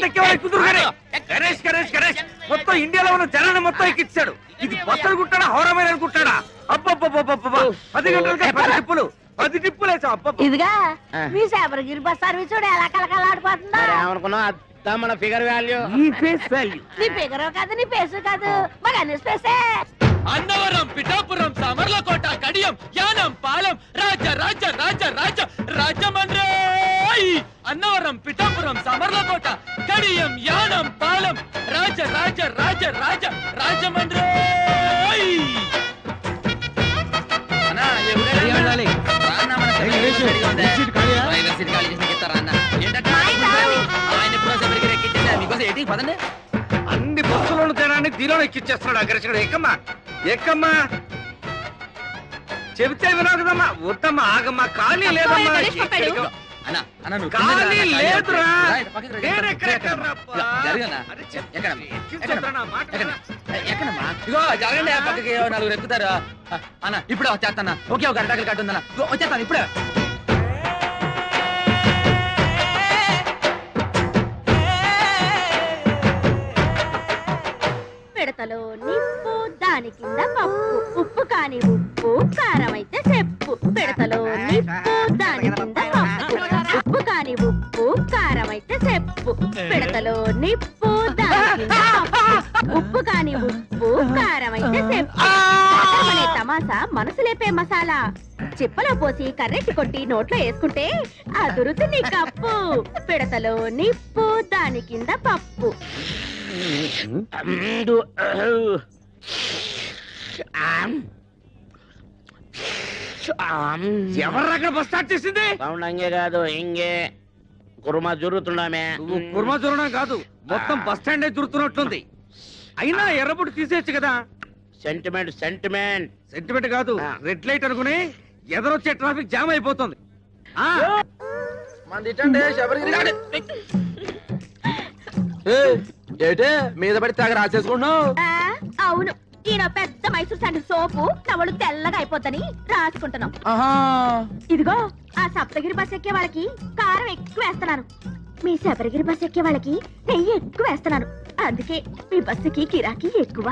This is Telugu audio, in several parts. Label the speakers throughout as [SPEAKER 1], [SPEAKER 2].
[SPEAKER 1] టికెట్లు ఎక్కేవాళ్ళు ఎక్కుతున్నారు. గణేష్ గణేష్ గణేష్ మొత్తం ఇండియాలో ఉన్న జనాన్ని మొత్తం ఎక్కించాడు. ఇది బస్సు అనుకుంటాడా హౌరామైన అనుకుంటాడా? అబ్బబ్బబ్బబ్బబ్బా 10 గంటలకి 10 టిప్పులు వేసాం. అబ్బబ్బ
[SPEAKER 2] ఇదిగా మీ శబరిగిరి బస్ సర్వీస్ చూడు ఎలా కలకలాడిపోతుందో.
[SPEAKER 3] ఏమనుకున్నా మన ఫిగర్ వాల్యూ
[SPEAKER 1] ఈ ఫేస్ వాల్యూ
[SPEAKER 2] నీ ఫిగర్ కాదు నీ ఫేస్ కాదు మరి అన్ని స్పేసే.
[SPEAKER 4] అన్నవరం, పిఠాపురం, సామర్లకోట, కడియం, యానం, పాలెం, రాజ రాజ రాజ రాజ రాజమండ్రి. అన్నవరం, పిఠాపురం, సామర్లకోట, కడియం, యానం, పాలెం, రాజ రాజ రాజ రాజ రాజమండ్రి.
[SPEAKER 1] అన్ని బస్సులను జనాన్ని దీనిలో ఎక్కిచ్చేస్తున్నాడు అగ్రచుడు. ఎక్కమ్మా ఎక్కమ్మా చెబితే వినావు కదమ్మా. వద్దమ్మా ఆగమ్మా ఖాళీ లేదమ్మా. ఖాళీ లేదురా.
[SPEAKER 4] ఇగో జరగండి పక్కకి నలుగురు ఎక్కుతారు అన్న. ఇప్పుడు వచ్చేస్తాను. ఓకే ఒక అరటాకులు కట్టుందన్న వచ్చేస్తాను ఇప్పుడే.
[SPEAKER 2] పిడతలో నిప్పు దాని కింద పప్పు ఉప్పు కాని ఉప్పు కారం అయితే చెప్పు. పిడతలో నిప్పు దాని కింద పప్పు ఉప్పు కాని ఉప్పు కారం అయితే చెప్పు. పిడతలో నిప్పు దాని కింద పప్పు ఉప్పు కాని ఉప్పు కారం అయితే చెప్పు. అనే తమాసా మనసు లేపే మసాలా చిప్పలో పోసి కర్రెట్టి కొట్టి నోట్లో వేసుకుంటే అదురుతుంది కప్పు. పిడతలో నిప్పు దాని కింద పప్పు.
[SPEAKER 1] ఎవర్రక్కడ బస్ స్టార్ట్ చేసింది?
[SPEAKER 3] అంగే కాదు ఇంగే కుర్మా జరుగుతున్నామే.
[SPEAKER 1] కుర్మా జరగడం కాదు మొత్తం బస్ స్టాండ్ జరుగుతున్నట్లుంది. అయినా ఎర్రబుట్టు తీసేయచ్చు కదా.
[SPEAKER 3] సెంటిమెంట్ సెంటిమెంట్
[SPEAKER 1] సెంటిమెంట్ కాదు రెడ్ లైట్ అనుకుని ఎదరొచ్చే ట్రాఫిక్ జామ్ అయిపోతుంది.
[SPEAKER 4] ఏటే మీద పడి తెగ రాసేసుకుంటున్నావు?
[SPEAKER 2] అవును ఈయన పెద్ద మైసూర్ శాండిల్ సోపు నవలు తెల్లగా అయిపోతని రాసుకుంటున్నాం. ఇదిగో ఆ సప్తగిరి బస్ ఎక్కే వాళ్ళకి కారం ఎక్కువ వేస్తున్నాను. మీ శబరిగిరి బస్ ఎక్కే వాళ్ళకి నెయ్యి ఎక్కువ వేస్తున్నాను. అందుకే మీ బస్సుకి కిరాకీ ఎక్కువ.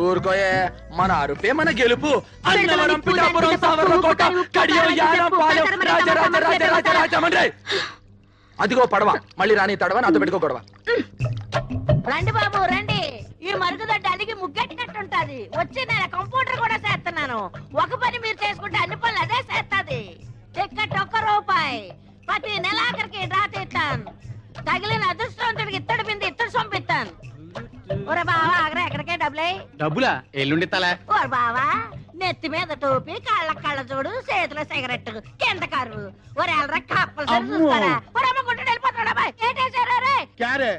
[SPEAKER 4] ఊరుకోయే మన అరుపే మన గెలుపు. అన్నవరం, పిఠాపురం, సామర్లకోట, కడియం, యానం, పాలెం, రాజ రాజ రాజ రాజ రాజమండ్రి. అదిగో పడవ మళ్ళీ రాని తడవ నాతో పెట్టుకో గొడవ.
[SPEAKER 2] రండి బాబు రండి. ఈ మరుగుదొడ్డానికి ముగ్గెట్టినట్టుంటది. వచ్చి నేను కంప్యూటర్ కూడా చేస్తున్నాను. ఒక పని మీరు చేసుకుంటే అన్ని పనులు అదే చేస్తుంది. టికెట్ ₹1 ప్రతి నెలాఖరికి డ్రా తీస్తాను. తగిలిన అదృష్టవంతుడికి ఇత్తడి బింది ఇత్తడి సొంపిస్తాను. ఒరే బావా ఆగరా ఎక్కడికే
[SPEAKER 4] డబ్బులా ఎల్లుండి తలా.
[SPEAKER 2] ఓరే బావా నెత్తి మీద టోపీ కాళ్ళ కళ్ళ చూడు చేతిలో సిగరెట్ కింద కారు. ఒరే ఎల్రా కప్పల్సరి చూస్తారా. ఒరే అమ్మ గుంటూ వెళ్ళిపోతున్నాడా బాయ్ ఏంటేసారా రే?
[SPEAKER 5] क्या रे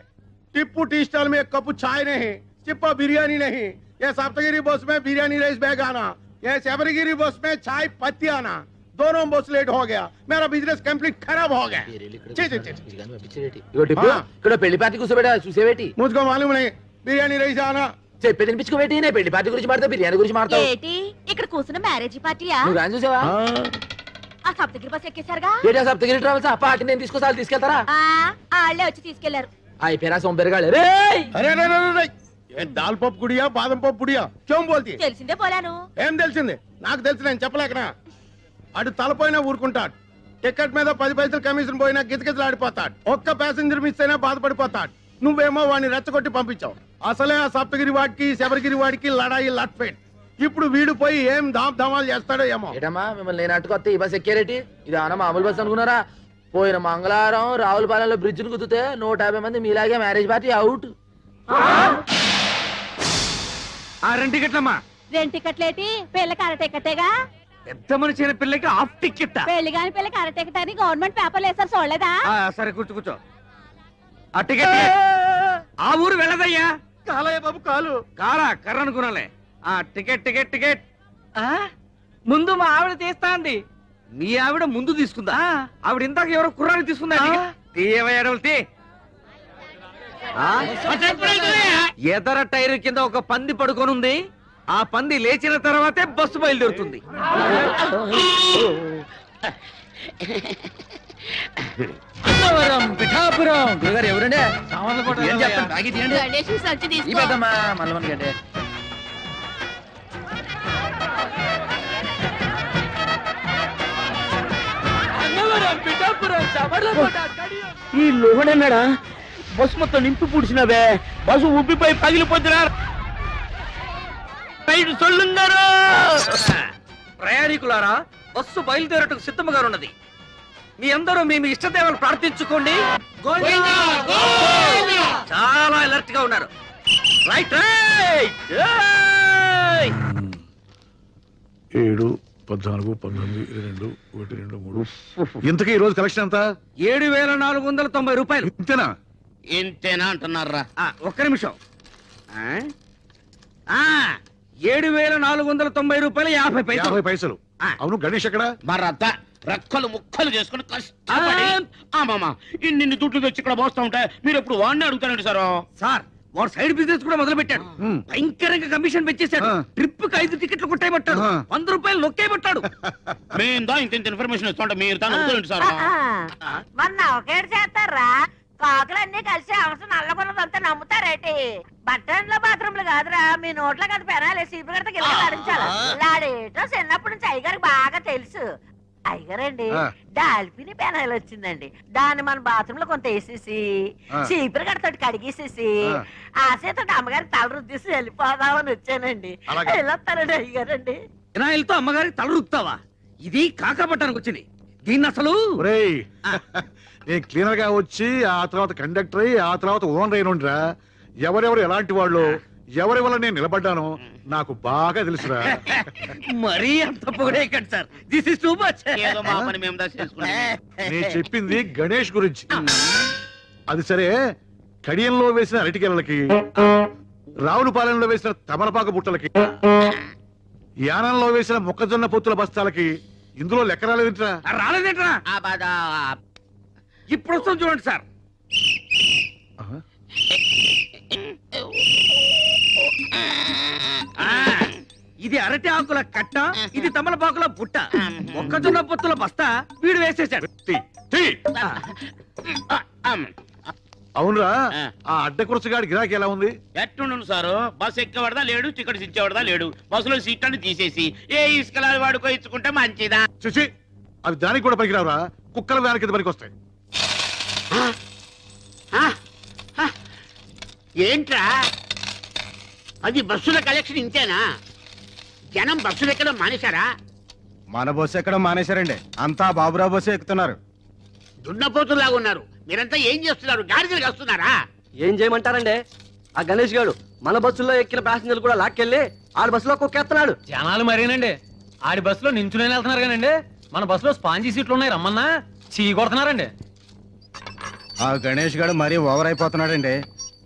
[SPEAKER 5] टिप्पू टी स्टॉल में एक कप चाय नहीं, चिप्पा बिरयानी नहीं. ये सप्तगिरी बस में बिरयानी राइस बैग आना, ये शबरगिरी बस में चाय पत्ती आना. दोनों बस लेट हो गया. मेरा बिजनेस कंप्लीट खराब हो गया.
[SPEAKER 4] ఇక్కడ పెళ్లి పార్టీ కూర్చోబెట్టా చూసేవేటి?
[SPEAKER 5] मुझको मालूम नहीं. बिरयानी राइस आना.
[SPEAKER 4] చెప్పి తినిపించుకోబెట్టి నేను పెళ్లి పార్టీ గురించి మాడతా బిర్యానీ గురించి మాడతావు.
[SPEAKER 2] ఏటి ఇక్కడ కూర్చున్న మ్యారేజ్ పార్టీయా?
[SPEAKER 4] నువ్వు కానీ చూసావా?
[SPEAKER 2] ఆ సప్తగిరి బస్ ఎక్కేశారుగా.
[SPEAKER 4] ఏటా సప్తగిరి ట్రావెల్స్ ఆ పార్టీ నేను తీసుకొస్తాను తీసుకెళ్తారా?
[SPEAKER 2] వాళ్ళే వచ్చి తీసుకెళ్లారు.
[SPEAKER 4] అయిపోయినా సొంపెరగాళ్ళు.
[SPEAKER 5] अरे अरे अरे ये दाल पप गुड़िया बादम पप गुड़िया क्यों बोलती है?
[SPEAKER 2] తెలిసిందే పోలాను.
[SPEAKER 5] ఏం తెలిసింది? నాకు తెలుసు నేను చెప్పలేకనా. అటు తలపోయినా ఊరుకుంటాడు. టికెట్ మీద 10 పైసలు కమిషన్ పోయినా గితగితలాడిపోతాడు. ఒక్క ప్యాసింజర్ మిస్ అయినా బాధపడిపోతాడు. నువ్వేమో వాడిని రెచ్చగొట్టి పంపించావు. అసలే ఆ సప్తగిరి వాడికి శబరిగిరి వాడికి లడాయి లట్ఫెట్. ఇప్పుడు వీడు పోయి ఏం దామ్ ధమాలు చేస్తాడో ఏమో.
[SPEAKER 4] ఏటమ్మా మిమ్మల్ని నేను అట్టుకొస్తే ఈ బస్ ఎక్కారేటి? ఇది అన్న మామూలు బస్ అనుకున్నారా? పోయిన మంగళవారం రావులపాలెంలో బ్రిడ్జ్ ను కుదితే 150 మంది మీలాగే మ్యారేజ్ పార్టీ అవుట్.
[SPEAKER 1] 2 టికెట్లమ్మా.
[SPEAKER 2] 2 టికెట్లేటి? పెళ్లికి అర టికెటేగా.
[SPEAKER 1] పెద్ద మనిషి అయిన పిల్లకి హాఫ్ టికెట్.
[SPEAKER 2] పెళ్లి కాని పిల్లకి అర టికెట్ అని గవర్నమెంట్ పేపర్లు వేసారు చూడలేదా?
[SPEAKER 1] సరే కూర్చో కూర్చో. ఆ టికెట్ ఆ ఊరు వెళ్ళదయ్యా.
[SPEAKER 5] కాలయ్య బాబు కాలు
[SPEAKER 1] కారా కర్ర అనుకున్నాలే. టికెట్ టికెట్ టికెట్
[SPEAKER 6] ముందు మా ఆవిడ తీస్తా అంది.
[SPEAKER 1] మీ ఆవిడ ముందు తీసుకుందా? ఆవిడ ఇందాక ఎవరో కుర్రాన్ని తీసుకుందా? తీయవయ్యాడవులు ఎదర టైర్ కింద ఒక పంది పడుకొనుంది. ఆ పంది లేచిన తర్వాతే బస్సు బయలుదేరుతుంది.
[SPEAKER 4] అన్నవరం పిఠాపురం గురుగారు ఎవరండి
[SPEAKER 6] సామాన్లు
[SPEAKER 4] ఏం చెప్తాను బాగా తీయండి
[SPEAKER 2] గణేష్ సంచి
[SPEAKER 4] ఈ
[SPEAKER 2] తీసుకో.
[SPEAKER 4] పెద్దమ్మా మల్లమని గంటే అన్నవరం పిఠాపురం సవర్లకోట కడియం
[SPEAKER 3] ఈ లోహడన్నాడా బస్సు మొత్తం నింపి పుడిచినవే బస్సు ఉబ్బిపోయి పగిలిపోతున్నారు సొల్లుందరు
[SPEAKER 1] ప్రయాణికులారా బస్సు బయలుదేరటకు సిద్ధముగా ఉన్నది. మీ అందరూ మీ మీ ఇష్టదేవాలు ప్రార్థించుకోండి. చాలా అలర్ట్ గా ఉన్నారు. Right right
[SPEAKER 7] 7, 14, 19, 22, 1, 2, 3. ఇంతకీ ఈ రోజు కలెక్షన్ ఎంత?
[SPEAKER 1] 7,490 రూపాయలు.
[SPEAKER 7] ఇంతేనా?
[SPEAKER 3] ఇంతేనా అంటున్నారా?
[SPEAKER 1] ఒక్క నిమిషం. 7,490 రూపాయలు 50 పైసలు.
[SPEAKER 7] 50 పైసలు.
[SPEAKER 1] ఆ.
[SPEAKER 7] అవును, గణేష్ ఎక్కడ?
[SPEAKER 3] మరత రెక్కలు ముక్కలు చేసుకుని కష్టపడి మామ ఇన్ని దుడ్లు తెచ్చి ఇక్కడ పోస్తా ఉంటే మీరు ఎప్పుడు వాడిని అడుగుతారండి సార్.
[SPEAKER 1] సార్ వాడు సైడ్ బిజినెస్ కూడా మొదలు పెట్టాడు.
[SPEAKER 7] హ్మ్.
[SPEAKER 1] భయంకరంగా కమిషన్ పెంచేశాడు.
[SPEAKER 7] ఆ.
[SPEAKER 1] ట్రిప్ కి 5 టికెట్లు కొట్టేయబట్టాడు.
[SPEAKER 7] ఆ.
[SPEAKER 1] 100 రూపాయలు నొక్కేయబట్టాడు.
[SPEAKER 3] మేము దా ఇంత ఇన్ఫర్మేషన్ ఇస్తుంటే మీరు తాను అడుగుతారండి సార్.
[SPEAKER 2] మొన్న ఒకేడు చేస్తారా? కాకులన్నీ కలిసి అవసరం నల్లగొన్నదంతా నమ్ముతారేటి? బట్టన్లో బాత్రూమ్లు కాదురా, మీ నోట్లో కదా పెనాలి సీపు గడత కింద నడించాలి. లాడేటో చిన్నప్పటి నుంచి అయ్యగారికి బాగా తెలుసు. అయ్యగారండి
[SPEAKER 7] ఆ.
[SPEAKER 2] డాల్ఫిని పెనాయిల్ వచ్చిందండి. దాన్ని మన బాత్రూమ్ లో కొంత వేసేసి
[SPEAKER 7] ఆ.
[SPEAKER 2] చీపురు గడతోటి కడిగేసేసి
[SPEAKER 7] ఆ.
[SPEAKER 2] ఆ చేత అమ్మగారికి తల రుద్దేసి వెళ్ళిపోదామని వచ్చానండి.
[SPEAKER 7] అలాగా?
[SPEAKER 2] వెళ్ళొస్తానండి అయ్యగారండి.
[SPEAKER 1] వినాయలతో అమ్మగారికి తల రుక్తావా? ఇది కాకపట్టానికి వచ్చింది. దీన్ని అసలు
[SPEAKER 7] ఒరేయ్, నేను క్లీనర్ గా వచ్చి ఆ తర్వాత కండక్టర్ అయ్యి ఆ తర్వాత ఓనర్ అయినరా. ఎవరెవరు ఎలాంటి వాళ్ళు, ఎవరి వల్ల నేను నిలబడ్డానో నాకు బాగా తెలుసురా.
[SPEAKER 1] మరీ అంత పొగడేయకండి sir. This is too much.
[SPEAKER 3] ఏదో మా పని మేము దా చేసుకున్నాం.
[SPEAKER 7] నేను చెప్పింది గణేష్ గురించి. అది సరే, కడియంలో వేసిన అరటికెలకి, రావులపాలెంలో వేసిన తమలపాకు బుట్టలకి, యానంలో వేసిన మొక్కజొన్న పొత్తుల బస్తాలకి ఇందులో లెక్క రాలేదంటరా.
[SPEAKER 1] రాలేదేంట్రా?
[SPEAKER 3] ఆ బాధ
[SPEAKER 1] ఇప్పుడు వస్తాం చూడండి సార్. ఆ, ఇది అరటి ఆకుల కట్ట, ఇది తమలపాకుల బుట్ట, మొక్కజొన్న పొత్తుల బస్తా వీడు వేసేసాడు.
[SPEAKER 7] తీ, తీ.
[SPEAKER 3] అమ్మ.
[SPEAKER 7] అవునరా, ఆ అడ్డకురసగాడి గిరాకీ ఎలా ఉంది?
[SPEAKER 3] ఎట్టుండు సారు, బస్సు ఎక్కేవాడదా లేడు, టికెట్స్ ఇచ్చేవాడదా లేడు. బస్సులో సీట్లను తీసేసి ఏ ఇసుకలా వాడుకో ఇచ్చుకుంటే మంచిదా.
[SPEAKER 7] చూసి అవి దానికి కూడా పనికిరావురా. కుక్కల వ్యాన్ కింద పనికి వస్తాయి.
[SPEAKER 3] ఏంట్రా అది బస్సుల కలెక్షన్ ఇంతేనా? జనం బస్సులు ఎక్కడం మానేశారా?
[SPEAKER 8] మన బస్సు ఎక్కడ మానేశారండి, అంతా బాబురావు బస్సు ఎక్కుతున్నారు.
[SPEAKER 3] దున్నపోతులాగా ఉన్నారు. మీరంతా ఏం చేస్తున్నారు? గాడిదలు వస్తున్నారా?
[SPEAKER 9] ఏం చేయమంటారండి? ఆ గణేష్ గారు మన బస్సులో ఎక్కిన ప్యాసింజర్లు కూడా లాక్కెళ్ళి ఆడి బస్సులో కుక్కేస్తున్నాడు.
[SPEAKER 6] జనాలు మరేనండి ఆడి బస్సులో నించునే వెళ్తున్నారు కానండి, మన బస్సులో స్పాంజీ సీట్లు ఉన్నాయి రమ్మన్నా చీ కొడుతున్నారండి.
[SPEAKER 8] ఆ గణేష్ గారు మరీ ఓవర్ అయిపోతున్నాడండి.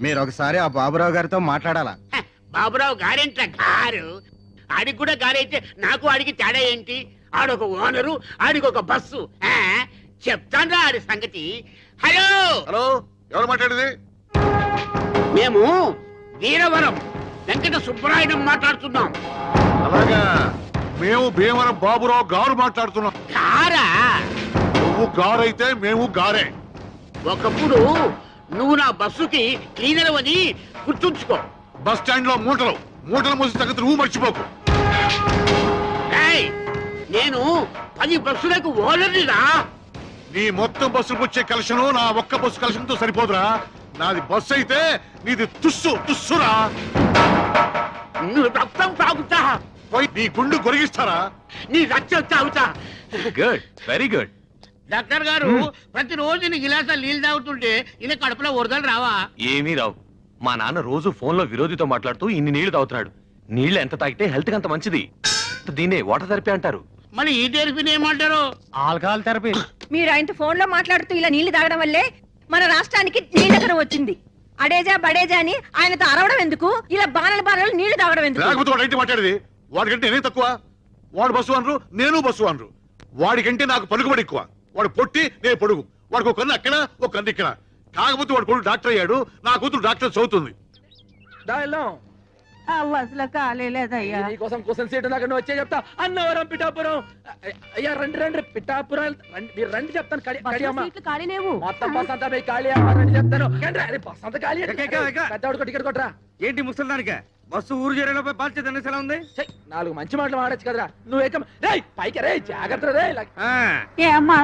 [SPEAKER 8] మీరు ఒకసారి ఆ బాబురావు గారితో మాట్లాడాలా?
[SPEAKER 3] హ, బాబురావు గారేంట్రా గారు? ఆడికి కూడా గారైతే నాకు ఆడికి తేడా ఏంటి? ఆడొక ఓనరు, ఆడికి ఒక బస్సు. చెప్తాన్రా ఆడి సంగతి. హలో
[SPEAKER 7] హలో, ఎవరు మాట్లాడేది?
[SPEAKER 3] మేము వీరవరం వెంకట సుబ్బరాయుడు మాట్లాడుతున్నాం.
[SPEAKER 7] అలాగా, మేము భీమవరం బాబురావు గారు మాట్లాడుతున్నాం.
[SPEAKER 3] కారా?
[SPEAKER 7] నువ్వు గారైతే మేము గారే.
[SPEAKER 3] ఒకప్పుడు నువ్వు నా బస్సుకి క్లీనర్ అని గుర్తుంచుకో.
[SPEAKER 7] బస్ స్టాండ్ లో మూటలు మోసి తగ్గదు, నువ్వు మర్చిపోకు.
[SPEAKER 3] ఏయ్, నేను 10 బస్సులకు ఓనర్నిరా.
[SPEAKER 7] నీ మొత్తం బస్సులకు వచ్చే కలెక్షన్ నా ఒక్క బస్సు కలెక్షన్ తో సరిపోదురా. నాది బస్సు అయితే నీది తుస్సురా.
[SPEAKER 3] నువ్వు రక్తం తాగుతా,
[SPEAKER 7] పోయి నీ గుండు గొరిగిస్తారా?
[SPEAKER 3] నీ రక్తం తాగుతా.
[SPEAKER 7] Good, very good.
[SPEAKER 3] డాక్టర్ గారు, ప్రతిరోజు నీ గిలాసాలు నీళ్ళు తాగుతుంటే ఇలా కడుపులో వరదలు రావా?
[SPEAKER 10] ఏమీ రావు. మా నాన్న రోజు ఫోన్ లో విరోధితో మాట్లాడుతూ ఇన్ని నీళ్లు తాగుతున్నాడు. నీళ్లు ఎంత తాగితే హెల్త్ కి అంత మంచిది. దీన్నే వాటర్ థెరపీ అంటారు.
[SPEAKER 3] మరి ఈ థెరపీని ఏమంటారు?
[SPEAKER 6] Alcohol therapy.
[SPEAKER 11] మీరు ఆయనతో ఫోన్ లో మాట్లాడుతూ ఇలా నీళ్లు తాగడం వల్లే మన రాష్ట్రానికి నీళ్ళకర వచ్చింది. అడేజా బడేజా అని ఆయనతో అరవడం ఎందుకు? ఇలా బాణలు నీళ్లు తాగడం ఎందుకు?
[SPEAKER 7] లేకపోతే వాడు ఏంటి మాట్లాడేది? వాడికంటే నేనే తక్కువ. వాడు బస్సు అనరు, నేను బస్సు అనరు. వాడికంటే నాకు పలుకుబడి ఎక్కువ. వాడు పొట్టి, నేను పొడుగు. వాడికి ఒక కన్ను అక్కడ, ఒక కన్ను ఇక్కడ. కాకపోతే వాడు కొడుకు డాక్టర్ అయ్యాడు, నా కూతురు డాక్టర్ చదువుతుంది.
[SPEAKER 11] బస్సులో ఖాళీ లేదయ్యా.
[SPEAKER 4] నీకోసం కోసం సీటు నాకు నువ్వు వచ్చే చెప్తా. అన్నవరం పిఠాపురం. అయ్యా రండి రండి పిఠాపురం రండి, మీరు రండి చెప్తాను.
[SPEAKER 2] ఖాళీ లేవు.
[SPEAKER 4] మొత్తం బస్ అంతా పోయి ఖాళీ అమ్మ రండి చెప్తాను. బస్ అంతా ఖాళీ. పెద్దవాడికి టికెట్ కొట్టరా.
[SPEAKER 1] ఏంటి ముసలిదానిక బస్సు ఊరు చేరేలోపై బాధ్యత అనేసి ఎలా ఉంది?
[SPEAKER 4] 4 మంచి మాటలు మాడచ్చు కదరా. నువ్వు రేయ్ పైకి రే, జాగ్రత్త రే.
[SPEAKER 11] ఏమ్మా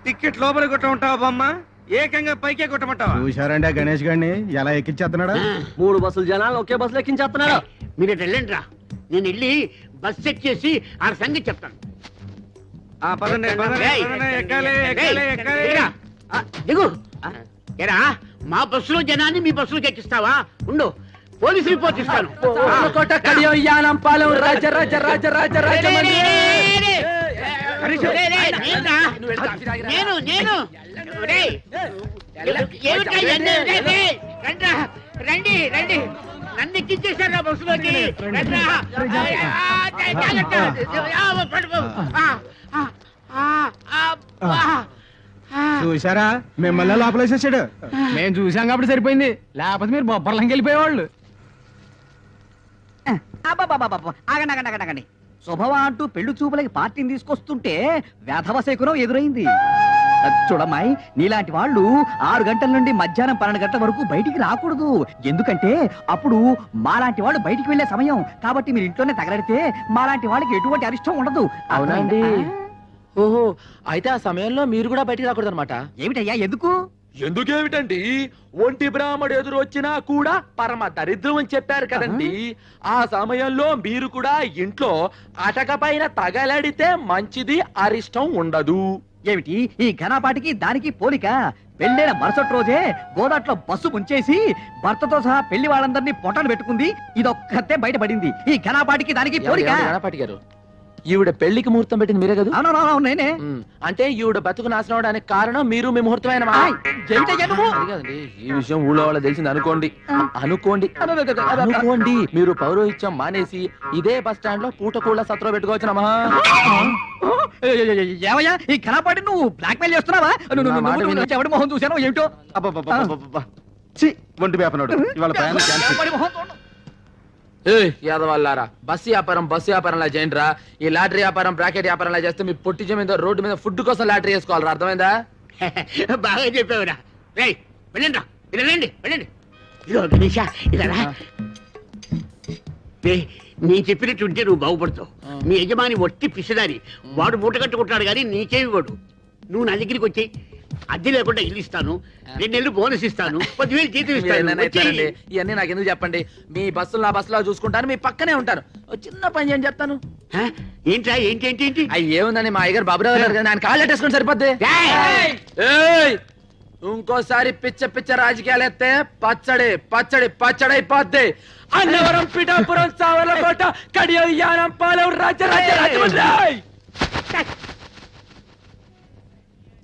[SPEAKER 1] టికెట్ లోపల కొట్టమంటావా బామ్మ? ఏకంగా పైకే కొట్టమంటావా?
[SPEAKER 8] చూశారండి ఆ గణేష్ గారిని ఎలా ఎక్కించేస్తున్నాడా?
[SPEAKER 9] 3 బస్సులు జనాలు ఒకే బస్సులో ఎక్కించేస్తున్నాడు.
[SPEAKER 3] మీరు ఇటు వెళ్ళండి రా, నేను వెళ్ళి బస్ చెక్ చేసి ఆ సంగతి చెప్తాను.
[SPEAKER 1] పదండి, పదండి,
[SPEAKER 3] ఏయ్,
[SPEAKER 1] పదండి, ఎక్కాలి, ఎక్కాలి, ఎక్కాలి.
[SPEAKER 3] దిగురా. దిగు. ఏరా మా బస్సులో జనాన్ని మీ బస్సులోకి ఎక్కిస్తావా? ఉండు, పోలీస్ రిపోర్ట్ ఇస్తాను.
[SPEAKER 4] కోట కడియం యానం పాలెం రాజ రాజ రాజ రాజ రాజ
[SPEAKER 3] నేను రండి రండి, నన్ను ఎక్కించేశారు బస్సులోకి.
[SPEAKER 8] చూసారా మిమ్మల్ని లోపలేసేసాడు.
[SPEAKER 6] మేము చూసాం కాబట్టి సరిపోయింది, లేకపోతే మీరు బొబ్బర్లంకి వెళ్ళిపోయేవాళ్ళు.
[SPEAKER 12] ఆగండి శుభవా అంటూ పెళ్లి చూపులకి పార్టీని తీసుకొస్తుంటే వేధవ శకునం ఎదురైంది. చూడమ్మాయి, నీలాంటి వాళ్ళు 6 గంటల నుండి మధ్యాహ్నం 12 గంటల వరకు బయటికి రాకూడదు. ఎందుకంటే అప్పుడు మాలాంటి వాళ్ళు బయటికి వెళ్లే సమయం. కాబట్టి మీరు ఇంట్లోనే తగలడితే మాలాంటి వాళ్ళకి ఎటువంటి అరిష్టం ఉండదు.
[SPEAKER 4] అవునండి. ఓహో, అయితే ఆ సమయంలో మీరు కూడా బయటికి రాకూడదు అనమాట.
[SPEAKER 12] ఏమిటయ్యా ఎందుకు?
[SPEAKER 4] ఎందుకేమిటండి, ఒంటి బ్రాహ్మడు ఎదురు వచ్చినా కూడా పరమ దరిద్రం అని చెప్పారు కదండి. ఆ సమయంలో మీరు కూడా ఇంట్లో అటక పైన తగలడితే మంచిది, అరిష్టం ఉండదు.
[SPEAKER 12] ఏమిటి ఈ ఘనపాటికి దానికి పోలిక? పెళ్ళైన మరుసటి రోజే గోదాట్లో బస్సు ముంచేసి భర్తతో సహా పెళ్లి వాళ్ళందరినీ పొట్టను పెట్టుకుంది. ఇదొక్కతే బయటపడింది. ఈ ఘనపాటికి దానికి పోలిక.
[SPEAKER 4] గణపాటి గారు, ఈవిడ పెళ్లికి ముహూర్తం పెట్టింది మీరే కదా?
[SPEAKER 12] అవునవును నేనే.
[SPEAKER 4] అంటే ఈవిడ బతుకు నాశనం అవడానికి కారణం మీరు, మీ ముహూర్తమైన ఈ విషయం ఊళ్ళో వాళ్ళ తెలిసింది అనుకోండి. అనుకోండి మీరు పౌరోహిత్యం మానేసి ఇదే బస్ స్టాండ్ లో పూటకూళ్ళ సత్రం పెట్టుకోవచ్చునమ్మా.
[SPEAKER 12] ఏమయ్యా ఈ ఘనపాటి నువ్వు బ్లాక్ మెయిల్ చేస్తున్నావా? ఎవడి మొహం చూసాను ఏమిటో.
[SPEAKER 8] ఒంటి వేపనాడు ఇవాళ ప్రయాణం క్యాన్సిల్.
[SPEAKER 4] యాదవాళ్ళారా, బస్సు వ్యాపారంలా చేయండి రా. ఈ లాటరీ వ్యాపారం, బ్రాకెట్ వ్యాపారంలా చేస్తే మీ పొట్టి జమీందో రోడ్డు మీద ఫుడ్ కోసం లాటరీ వేసుకోవాలరా. అర్థమైందా?
[SPEAKER 3] బాగా చెప్పావురా. రేయ్ వెళ్ళండి రా, వెళ్ళండి వెళ్ళండి. ఇదో గణేష ఇలా నేను చెప్పినట్టుంటే నువ్వు బాగుపడతావు. మీ యజమాని ఒట్టి పిసిదారి, వాడు మూట కట్టుకుంటాడు కానీ నీకేమి వాడు. నువ్వు నా దగ్గరికి వచ్చి అద్దె లేకుండా ఇల్లు ఇస్తాను, 2 నెలలు బోనస్ ఇస్తాను, 10,000 జీతం ఇస్తాను.
[SPEAKER 4] ఇవన్నీ నాకు ఎందుకు చెప్పండి. మీ బస్సులు నా బస్సులో చూసుకుంటాను, మీ పక్కనే ఉంటాను. చిన్న పని చేయని చెప్తాను.
[SPEAKER 3] ఏంట్రా ఏంటి ఏంటి ఏంటి?
[SPEAKER 4] అవి ఏముందని మా అయ్యగారు బాబురావు గారు ఆయన కాళ్ళు పెట్టేసుకుని సరిపోద్ది. ఇంకోసారి పిచ్చ పిచ్చ రాజకీయాలు ఎత్తే పచ్చడి పచ్చడి పచ్చడి అయిపోద్ది. అన్నవరం పిఠాపురం సావర్లకోట కడియం యానం పాలెం రాజ రాజ రాజమండ్రి.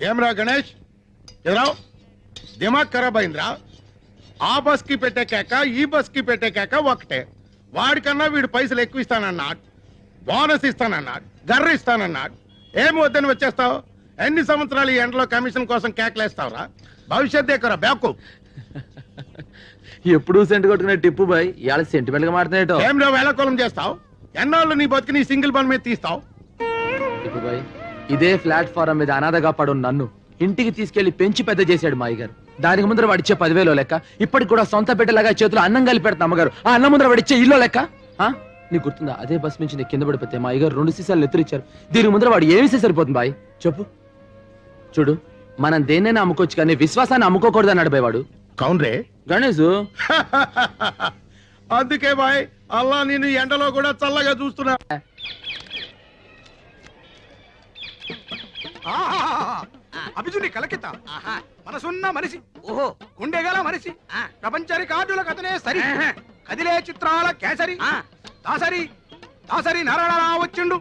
[SPEAKER 5] ఏమ్రా గణేష్, ఎదురావు దిమాగ్ ఖరాబ్ అయిందిరా. ఆ బస్ కి పెట్టే కేక ఈ బస్ కి పెట్టే కేక ఒకటే. వాడికన్నా వీడు పైసలు ఎక్కువ ఇస్తానన్నాడు, బోనస్ ఇస్తానన్నాడు, గర్ర ఇస్తానన్నాడు. ఏమి వద్దని వచ్చేస్తావు? ఎన్ని సంవత్సరాలు ఈ ఎండలో కమిషన్ కోసం కేకలేస్తావురా? భవిష్యత్ ఎక్కువ బేకు.
[SPEAKER 4] ఎప్పుడు సెంటు కొట్టుకునే టిప్పు బాయ్ ఇవాళ సెంటిమెంట్ గా మాట్లాడేటో.
[SPEAKER 5] ఏం వేళకోళం చేస్తావు? ఎన్నాళ్ళు నీ బతికి నీ సింగిల్ బన్ మీద తీస్తావు?
[SPEAKER 4] టిప్పు బాయ్, ఇదే ప్లాట్ఫారం మీద అనాథగా పడు నన్ను ఇంటికి తీసుకెళ్లి పెంచి పెద్ద చేశాడు మా అయ్యగారు. దానికి ముందర వాడిచ్చే 10,000 లెక్క, ఇప్పటికి కూడా సొంత బిడ్డలాగా చేతులు అన్నం కలిపి పెడతా అమ్మగారు. ఆ అన్నం ముందర వాడిచ్చే ఇల్లు లెక్క. నీకు గుర్తుందా? అదే బస్ నుంచి నేను కింద పడిపోతే మా అయ్యగారు 2 సీసాలు ఎత్తురిచ్చారు. దీని ముందర వాడు ఏమిస్తే సరిపోతుంది బాయ్ చెప్పు. చూడు, మనం దేన్నైనా అమ్ముకోవచ్చు కానీ విశ్వాసాన్ని అమ్ముకోకూడదు అన్నాడు బాయ్ వాడు.
[SPEAKER 5] కౌన్రే
[SPEAKER 4] గణేష్.
[SPEAKER 5] అందుకే బాయ్ అల్లా నేను ఎండలో కూడా చల్లగా చూస్తున్నా.
[SPEAKER 8] అభిజుని కలకిత మనసున్న మనిషి, ఓహో గుండెగల మనిషి, ప్రపంచ రికార్డుల కథనే సరి, కదిలే చిత్రాల కేసరి, దాసరి దాసరి నరళలా వచ్చిండు.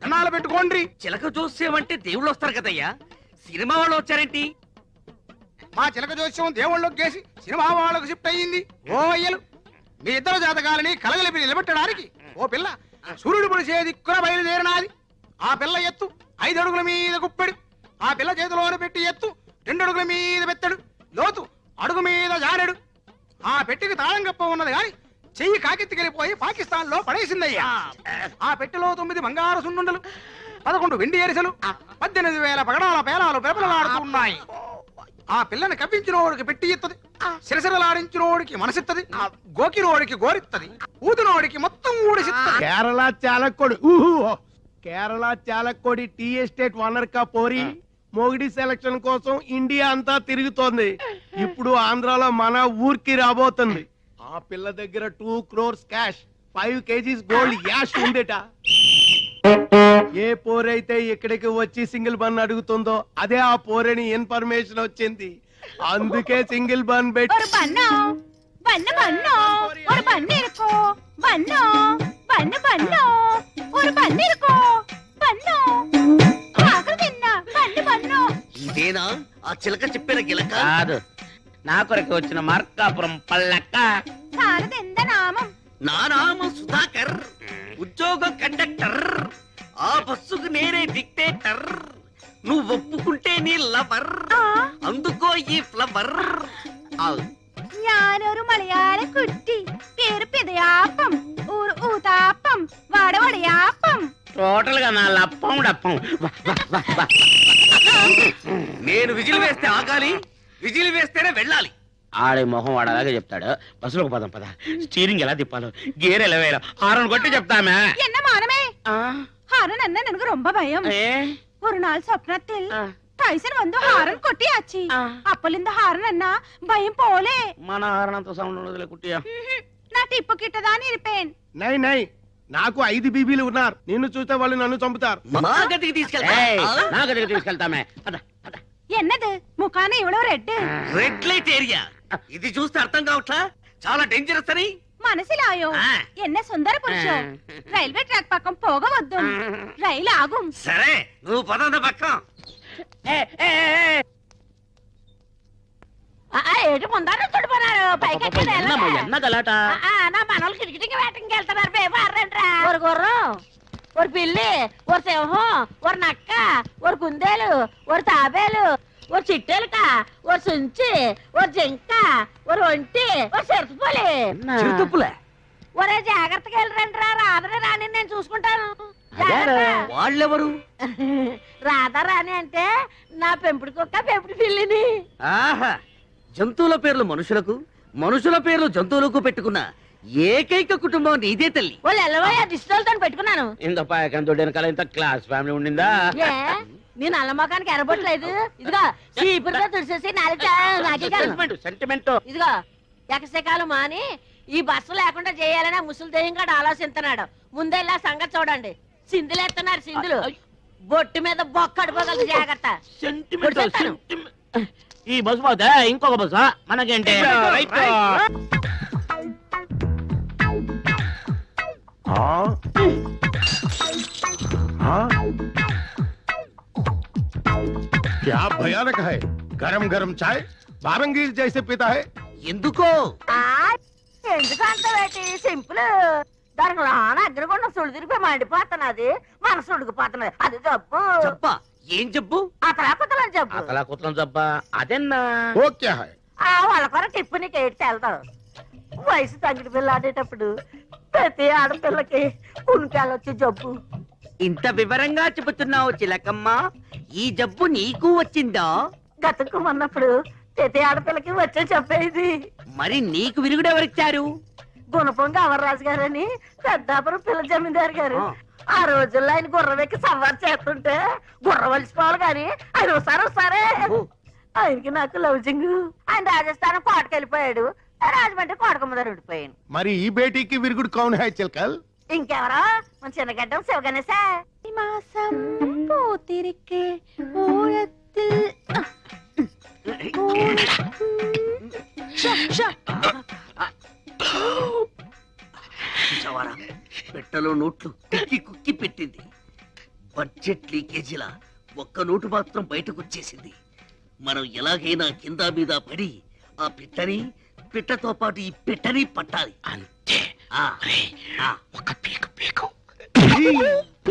[SPEAKER 8] కన్నాలు పెట్టుకోండి.
[SPEAKER 12] చిలక చూసేమంటే దేవుళ్ళు వస్తారు కదయ్యా, సినిమా వాళ్ళు వచ్చారేంటి?
[SPEAKER 8] మా చిలక జోస్యం దేవుళ్ళకి గేసి సినిమా వాళ్ళకు షిఫ్ట్ అయ్యింది. ఓ అయ్యలు, మీ ఇద్దరు జాతకాలని కలగలిపి నిలబెట్టడానికి ఓ పిల్ల సూర్యుడు పొడిసే దిక్కున బయలుదేరినాది. ఆ పిల్ల ఎత్తు 5 అడుగుల మీద గుప్పెడు, ఆ పిల్ల చేతిలోన పెట్టి ఎత్తు 2 అడుగుల మీద బెత్తడు, లోతు అడుగు మీద జానెడు. ఆ పెట్టికి తాళం కప్ప ఉన్నది గాని చెయ్యి కాకెత్తికెళ్ళిపోయి పాకిస్తాన్ లో పడేసిందయ్యా. ఆ పెట్టెలో 9 బంగారు సున్నుండలు, 11 వెండి ఎరిసెలు, 18,000 పగడాల పేలాలు పెరపలలాడుతూ ఉన్నాయి. ఆ పిల్లని కవ్వించినోడికి పెట్టి ఇత్తది, సిరసిరలాడించినోడికి మనసిత్తది, గోకినోడికి గోరిత్తది, ఊదినోడికి మొత్తం ఊడిసిత్తది.
[SPEAKER 5] Kerala Chalakudy Kerala Chalakudy tea estate owner కా పోరి మొగిడి సెలక్షన్ కోసం ఇండియా అంతా తిరుగుతోంది. ఇప్పుడు ఆంధ్రాలో మన ఊరికి రాబోతుంది. ఆ పిల్ల దగ్గర 2 crores క్యాష్, 5 kgs గోల్డ్ యాష్ ఉందేట. ఏ పోరైతే ఇక్కడికి వచ్చి సింగిల్ బన్ అడుగుతుందో అదే ఆ పోరని ఇన్ఫర్మేషన్ వచ్చింది. అందుకే సింగిల్ బన్ పెట్టి
[SPEAKER 3] ఇదేనా ఆ చిలక చెప్పిన గిలక? కాదు, నా కొరకు వచ్చిన మార్కాపురం పల్లక్క. నా నామం సుధాకర్, ఉద్యోగం కండక్టర్. ఆ బస్సుకు నేనే డిక్టేటర్. నువ్వు ఒప్పుకుంటే నీ లవర్, అందుకో ఈ ఫ్లవర్.
[SPEAKER 2] ഞാനൊരു മലയാള കുട്ടി, പേര് പിതയാപ്പം, ഊർ ഊതാപ്പം, വടവടയാപ്പം.
[SPEAKER 3] టోటల్ గా నా లప్పం డప్పం. నేను విజిల్ వేస్తే ఆగాలి, విజిల్ వేస్తేనే వెళ్ళాలి. ఆడే మొహం వాడలాగే చెప్తాడు. బస్సులోకి పదం పద. స్టీరింగ్ ఎలా తిప్పాలో, గేర్ ఎలా వేయాలో హారన్ కొట్టి చెప్తామే.
[SPEAKER 2] என்ன மானமே, ஹாரன் அண்ணன் எனக்கு ரொம்ப பயம். ஒரு நாள் சொப்னத்தில் டைசன் வந்து ஹாரன் கொட்டியாச்சு. அப்பலிంద ஹாரன் அண்ணா பயம் போலே.
[SPEAKER 3] మన హారన్ అంత సౌండ్ ఉండదులే కుట్టియా.
[SPEAKER 2] నా టిప్పు కిట్టదాని ఇరిపేన్.
[SPEAKER 5] నై నై, నాకు 5 బీబీలు ఉన్నారు. నిన్ను చూస్తే వాళ్ళు నన్ను చంపుతారు.
[SPEAKER 3] మా గదికి తీసుకెళ్తా. నా గదికి తీసుకెళ్తామే.
[SPEAKER 2] ఎన్నది ముఖాన ఇవ్వడం రెడ్
[SPEAKER 3] రెడ్ లైట్ ఏరియా. ఇది చూస్తే అర్థం కావట్లా, చాలా డేంజరస్ అని.
[SPEAKER 2] మనసిలాయో ఎన్న సుందర పురుషం. రైల్వే ట్రాక్ పక్కం పోగవద్దు, రైలు ఆగుం.
[SPEAKER 3] సరే, నువ్వు పదంద పక్కం.
[SPEAKER 2] ఏటి ముందారు చుడిపోనారు పైకి
[SPEAKER 3] ఎన్న గలాట.
[SPEAKER 2] నా మనోళ్ళు కిటికీకి వేటకి వెళ్తున్నారు. పేపర్రంట్రా. ఒక గుర్రం, ఒక పిల్లి, ఒక సింహం, ఒక నక్క, ఒక కుందేలు, ఒక తాబేలు, ఒక చిట్టెలుక, ఒక సుంచి, ఒక జింక, ఒక ఒంటి, ఒక చిరుతుపులి. ఒరే జాగ్రత్తగా వెళ్ళరంట్రా. రాధని రాని నేను చూసుకుంటాను.
[SPEAKER 3] వాళ్ళెవరు?
[SPEAKER 2] రాధా రాణి అంటే నా పెంపుడు కుక్క, పెంపుడు పిల్లిని.
[SPEAKER 3] ఆహా, జంతువుల పేర్లు మనుషులకు, మనుషుల పేర్లు జంతువులకు పెట్టుకున్న ఏకైక కుటుంబం నీదే తల్లి.
[SPEAKER 2] వాళ్ళు ఎల్లవయ్యా దిష్టితో పెట్టుకున్నాను.
[SPEAKER 3] ఇంత పాయకంతో వెనకాల ఇంత క్లాస్ ఫ్యామిలీ ఉండిందా?
[SPEAKER 2] నేను అల్లమ్మకానికి ఎరబొట్టలేదు. ఇదిగో చీపురుతో తుడిసేసి
[SPEAKER 3] సెంటిమెంట్.
[SPEAKER 2] ఇదిగో ఎకసకాలు మాని ఈ బస్సు లేకుండా చేయాలని ముసలి దెయ్యం కూడా ఆలోచిస్తున్నాడు. ముందెల్లా సంగతి చూడండి. సింధులేస్తున్నారు సింధులు. బొట్టు మీద బొక్క అడిపోగలదు. జాగ్రత్త.
[SPEAKER 3] ఈ బస్సు పోతే ఇంకొక బస్సు మనకేంటి?
[SPEAKER 5] क्या भयानक है. गरम गरम चाय बारंगीर जैसे पीता है.
[SPEAKER 3] ఎందుకో
[SPEAKER 2] ఎందుకు అంత వేటి సింపుల్. దానికి రాన అగ్రగుండం సుడు తిరిగిపోయి మండిపోతున్నది, మనసు ఉడికిపోతున్నది. అది జబ్బు.
[SPEAKER 3] జబ్బా? ఏం జబ్బు?
[SPEAKER 2] అతలాకుతలని జబ్బు.
[SPEAKER 3] అతలాకుతలం జబ్బా? అదెన్నా?
[SPEAKER 5] वो क्या है.
[SPEAKER 2] వాళ్ళ కొర టిప్పు నీకు ఏడు తెల్తావు. వయసు తగ్గిడి పిల్ల ఆడేటప్పుడు ప్రతి ఆడపిల్లకి ఉనికెళ్ళొచ్చు జబ్బు.
[SPEAKER 3] ఇంత వివరంగా చెబుతున్నావు చిలకమ్మ. ఈ జబ్బు నీకు వచ్చిందా?
[SPEAKER 2] గతుక్కుమన్నప్పుడు ప్రతి ఆడపిల్లకి వచ్చే చెప్పేది.
[SPEAKER 3] మరి నీకు విరుగుడు ఎవరిచ్చారు?
[SPEAKER 2] గుణపొంగ అవర్రాజు గారని పెద్దాపురం పిల్ల జమీందారు గారు. ఆ రోజుల్లో ఆయన గుర్రం ఎక్కి సవారు చేస్తుంటే గుర్రం వలిసిపోవాలి గాని ఆయన వస్తారే. ఆయనకి నాకు లౌజింగ్. ఆయన రాజస్థాన్ కోటకెళ్ళిపోయాడు. రాజమండ్రి కోటకమ్మదారు ఉండిపోయాను.
[SPEAKER 5] మరి ఈ బేటీకి విరుగుడు కౌన్ హై చిలకల్?
[SPEAKER 2] ఇంకెవరో మన చిన్నగడ్డం శివగణేశా. మాసం పూతిరికే ఊరత్తిల్
[SPEAKER 3] పెట్టలో నోట్లు కుక్కి కుక్కి పెట్టింది. బడ్జెట్ లీకేజీలా ఒక్క నోటు మాత్రం బయటకు వచ్చేసింది. మనం ఎలాగైనా కింద మీద పడి ఆ పిట్టని, పిట్టతో పాటు ఈ పిట్టని పట్టాలి. అంతే. ఒక పీకు పీకు.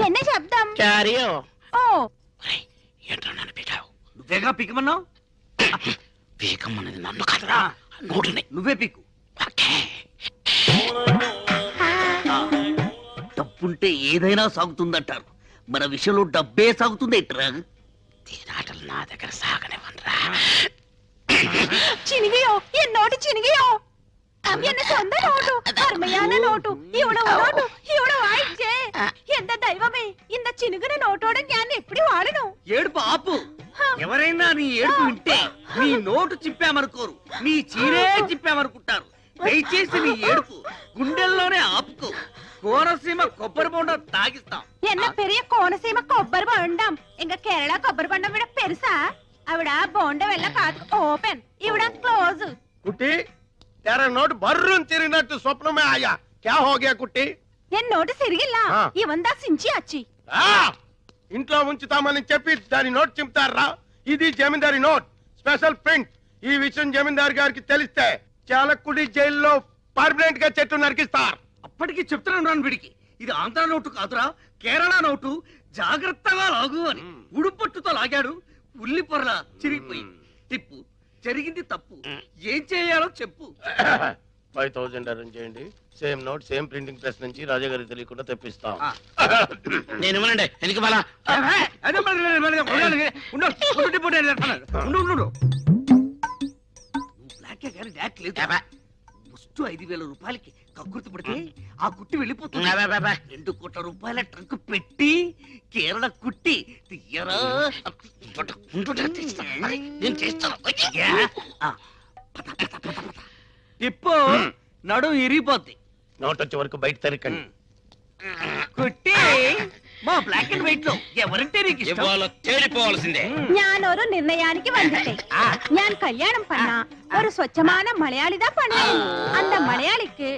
[SPEAKER 2] ఎన్ని శబ్దం?
[SPEAKER 3] ఏంటో నన్ను పీకావు. నువ్వేగా పీకమన్నావు. పీకమన్నది నన్ను కాదురా, నోటుని. నువ్వే పీకు. డబ్బుంటే ఏదైనా సాగుతుందంటారు, మన విషయంలో డబ్బే సాగుతుంది ఏంట్రా?
[SPEAKER 8] తీరాటలు నా దగ్గర సాగనివ్వనరా.
[SPEAKER 11] చినిగియో എന്നോട് ചിനികിയോ എന്നെ സ്വന്തം നോട്ടു അരുമയാണ് നോട്ടു ഇവിടെ നോട്ടു ഇവിടെ വായിച്ചേ എന്റെ ദൈവമേ ഇന്ന ചിനുകിന നോട്ടോടെ ഞാൻ എപ്പടി വാഴണു.
[SPEAKER 3] ఏడుపు ఆపు. ఎవరైనా నీ ఏడుపు వింటే నీ నోటు చిప్పామనుకోరు, నీ చీరే చిప్పామనుకుంటారు. దయచేసి నీ ఏడుపు గుండెల్లోనే ఆపుకో. కోనసీమ కొబ్బరి బొండం తాగిస్తాం.
[SPEAKER 2] என்ன பெரிய கோனசீம కొబ్బరి బొండం ఇంక కేరళ కొబ్బరి బొండం విడ పెరుసా అవిడ బొండం వెళ్ళ కాదు ఓపెన్ ఇవిడ క్లోజ్.
[SPEAKER 5] కుట్టి तेरा नोट बर्रून తిరిగినట్టు స్వప్నమే ఆయా. క్యా హో గయా కుట్టి?
[SPEAKER 2] ఎన్ నోటు సిరిగిల్లా ఇవందా సించి అచ్చి.
[SPEAKER 5] ఇంట్లో ఉంచుతామని చెప్పి దాని నోట్ చింపుతారా? ఇది జమీందారి నోట్, స్పెషల్ ప్రింట్. ఈ విషయం జమీందారు గారికి తెలిస్తే చాలకుడి జైల్లో పర్మనెంట్ గా చెట్టు నరికిస్తారు.
[SPEAKER 3] అప్పటికి చెప్తున్నాను వీడికి, ఇది ఆంధ్ర నోటు కాదురా, కేరళ నోటు, జాగ్రత్తగా లాగు అని. ఉడుపట్టుతో లాగాడు, ఉల్లి పొరల చిరిగిపోయింది. టిప్పు జరిగింది తప్పు, ఏం చేయాలో చెప్పు.
[SPEAKER 5] 5000 అరేంజ్ చేయండి. Same note same printing press నుంచి రాజా గారికి తెలియకుండా తెప్పిస్తాం.
[SPEAKER 8] నేను ఇవ్వనండి ఎందుకు బాలా?
[SPEAKER 3] బ్లాకే కానీ డాక్ లేదు. ఫస్ట్ 5000 రూపాయలకి కక్కుర్తి పడితే ఆ కుట్టి వెళ్ళిపోతుంది. 2 కోట్ల రూపాయల ట్రంక్ పెట్టి కేరళ కుట్టి తీయరా.
[SPEAKER 8] నేను చేస్తాను.
[SPEAKER 3] టిప్పు నడు ఇరిగిపోద్ది.
[SPEAKER 5] నోట్ వచ్చే వరకు బయట తరికండి.
[SPEAKER 3] కుట్టి మా బ్లాక్ అండ్ వైట్ లో ఎవరంటే నీకు ఇష్టం?
[SPEAKER 8] తేలిపోవాల్సిందే.
[SPEAKER 2] ഞാനൊരു നിർണയാനിക്ക് വന്നിട്ടേ ഞാൻ കല്യാണം பண்ணா ഒരു സ്വച്ഛமான മലയാളിതാ பண்ணுவேன். அந்த மலையாளிக்கு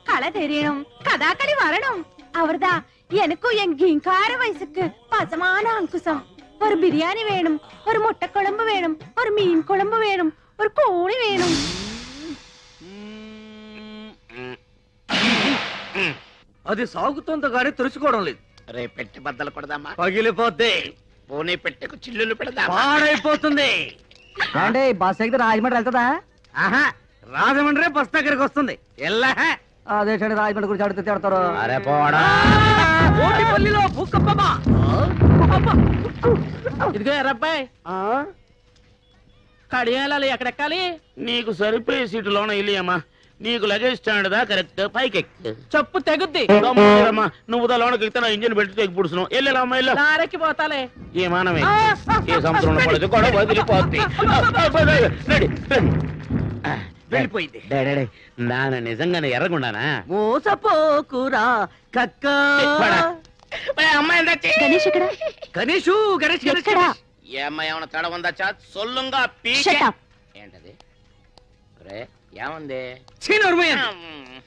[SPEAKER 2] கலை தெரியணும், கதாகளி வரணும். அவர்தான் எனக்கும் என் கிங்கார வயசுக்கு பசமான அங்குசம். ஒரு பிரியாணி வேணும், ஒரு முட்டை குழம்பு வேணும், ஒரு மீன் குழம்பு வேணும், ஒரு கோழி வேணும்.
[SPEAKER 3] అది సాగుతోంది కానీ తెలుసుకోవడం లేదు.
[SPEAKER 8] రే పెట్టి బద్దలు కొడదామా?
[SPEAKER 3] పగిలిపోద్ది.
[SPEAKER 8] పోనీ పెట్టకు చిల్లులు పెడదామా?
[SPEAKER 3] పాడైపోతుంది.
[SPEAKER 12] అంటే బస్ ఎక్కితే రాజమండ్రి వెళ్తుందా?
[SPEAKER 3] ఆహా, రాజమండ్రి బస్ దగ్గరికి వస్తుంది. ఎల్లా
[SPEAKER 12] అదే రాజమండ్రి గురించి అడిగితే తిడతారు.
[SPEAKER 8] అరే పోడా.
[SPEAKER 3] ఓటిపల్లిలో భూకంపమా?
[SPEAKER 8] ఇదిగో ఎర్రబ్బాయి, కడియాలి ఎక్కడెక్కాలి? నీకు సరిపోయే సీటులోన ఇల్లియమ్మా. నీకు లగేజ్ స్టాండ్ దా కరెక్ట్, పైకి చెప్పు తెగుద్ది. నువ్వు లోనకి ఎక్కితే నా ఇంజిన్ పెట్టి తెగి పుడుస్తున్నావు. వెళ్ళాలమ్మా వెళ్ళు. దారెక్కి పోతాలే. ఏ మానమే ఏ సముద్రంలో పడదు కూడా వదిలిపోద్ది.
[SPEAKER 3] వెళ్ళిపోయింది.
[SPEAKER 8] నాన్న నిజంగానే ఎర్రగుండానా?
[SPEAKER 3] మోసపోకురా కక్క.
[SPEAKER 8] అమ్మాయి
[SPEAKER 2] గణేష్ ఇక్కడ.
[SPEAKER 3] గణేషు గణేష్ గణేష్
[SPEAKER 2] ఎక్కడా?
[SPEAKER 8] ఏ అమ్మాయి ఏమన్నా తడ ఉందా? చా సొల్లుంగా
[SPEAKER 2] Shut up.
[SPEAKER 8] ఏంటది? రే ఏముంది?